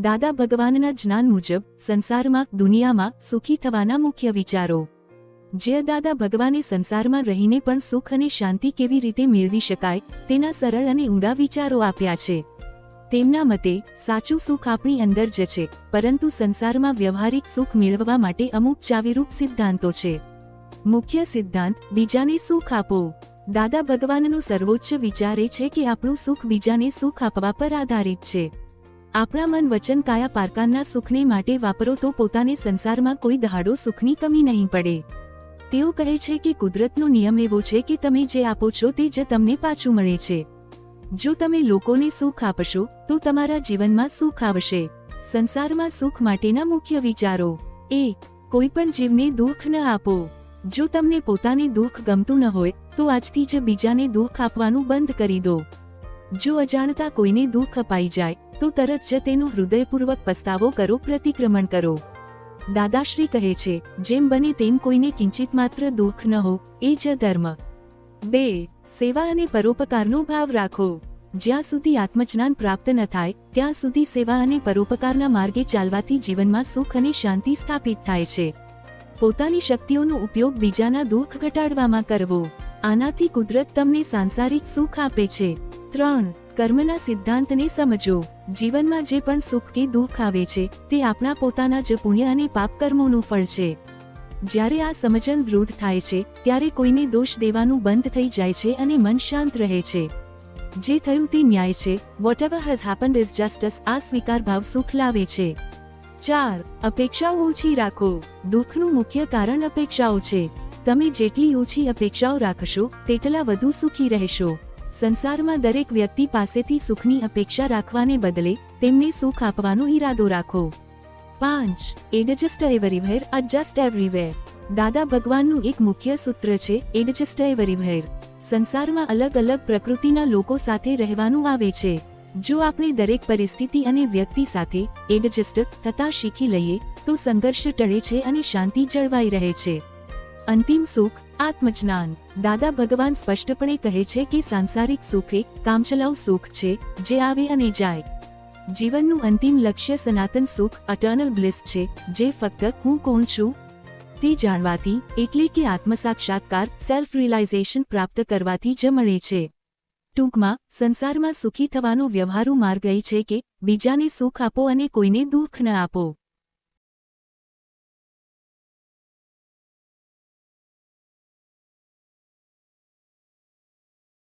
દાદા ભગવાનના જ્ઞાન મુજબ સંસારમાં દુનિયામાં સુખી થવાના મુખ્ય વિચારો। જે દાદા ભગવાને સંસારમાં રહીને પણ સુખ અને શાંતિ કેવી રીતે મેળવી શકાય તેના સરળ અને ઊંડા વિચારો આપ્યા છે। તેમના મતે સાચું સુખ આપણી અંદર જ છે, પરંતુ સંસારમાં વ્યવહારિક સુખ મેળવવા માટે અમુક ચાવીરૂપ સિદ્ધાંતો છે। મુખ્ય સિદ્ધાંત બીજાને સુખ આપો। દાદા ભગવાનનો સર્વોચ્ચ વિચાર એ છે કે આપણું સુખ બીજાને સુખ આપવા પર આધારિત છે। આપણા મન વચન કાયા પારકાના સુખને માટે વાપરો તો પોતાને સંસારમાં કોઈ દહાડો સુખની કમી નહીં પડે। તેઓ કહે છે કે કુદરતનો નિયમ એવો છે કે તમે જે આપો છો તે જ તમને પાછું મળે છે। જો તમે લોકોને સુખ આપશો તો તમારા જીવનમાં સુખ આવશે। સંસારમાં સુખ માટેના મુખ્ય વિચારો। 1. કોઈ પણ જીવને દુઃખ ન આપો। જો તમને પોતાને દુઃખ ગમતું ન હોય તો આજથી જ બીજાને દુઃખ આપવાનું બંધ કરી દો। જો અજાણતા કોઈને દુઃખ અપાઈ જાય તો તરત જ તેનો હૃદયપૂર્વક પસ્તાવો કરો, પ્રતિક્રમણ કરો। દાદાશ્રી કહે છે, જેમ બને તેમ કોઈને કિંચિત માત્ર દુઃખ ન હો, એ જ ધર્મ। 2. સેવા અને પરોપકારનો ભાવ રાખો। જ્યાં સુધી આત્મજ્ઞાન પ્રાપ્ત ન થાય ત્યાં સુધી સેવા અને પરોપકારના માર્ગે ચાલવાથી જીવનમાં સુખ અને શાંતિ સ્થાપિત થાય છે। પોતાની શક્તિઓનો ઉપયોગ બીજાના દુઃખ ઘટાડવામાં કરવો। આનાથી કુદરત તમને સાંસારિક સુખ આપે છે। 3. કર્મના સિદ્ધાંતને સમજો। જીવનમાં જે પણ સુખ કે દુઃખ આવે છે તે આપણા પોતાના જ પુણ્ય અને પાપ કર્મોનું ફળ છે। જ્યારે આ સમજણ દૃઢ થાય છે ત્યારે કોઈને દોષ દેવાનું બંધ થઈ જાય છે અને મન શાંત રહે છે। જે થયું તે ન્યાય છે, whatever has happened is justice, આ સ્વીકાર ભાવ સુખ લાવે છે। 4. અપેક્ષાઓ ઓછી રાખો। દુઃખનું મુખ્ય કારણ અપેક્ષાઓ છે। તમે જેટલી ઓછી અપેક્ષાઓ રાખશો તેટલા વધુ સુખી રહેશો। સંસારમાં દરેક વ્યક્તિ પાસેથી સુખની અપેક્ષા રાખવાને બદલે તેમને સુખ આપવાનો ઈરાદો રાખો। 5. Adjust everywhere, adjust everywhere. દાદા ભગવાનનું એક મુખ્ય સૂત્ર છે એડજસ્ટ એવરીવેર। સંસારમાં અલગ અલગ પ્રકૃતિના લોકો સાથે રહેવાનું આવે છે। જો આપણે દરેક પરિસ્થિતિ અને વ્યક્તિ સાથે એડજસ્ટ થતા શીખી લઈએ તો સંઘર્ષ ટળે છે અને શાંતિ જળવાઈ રહે છે। અંતિમ સુખ આત્મજ્ઞાન। દાદા ભગવાન સ્પષ્ટપણે કહે છે કે સાંસારિક સુખ એક કામચલાઉ સુખ છે જે આવે અને જાય। જીવનનું અંતિમ લક્ષ્ય સનાતન સુખ, અટર્નલ બ્લિસ છે, જે ફક્ત હું કોણ છું તે જાણવાથી, એટલે કે આત્મસાક્ષાત્કાર, સેલ્ફ રિયલાઇઝેશન પ્રાપ્ત કરવાથી જ મળે છે। ટૂંકમાં, સંસારમાં સુખી થવાનો વ્યવહારુ માર્ગ એ છે કે બીજાને સુખ આપો અને કોઈને દુઃખ ન આપો।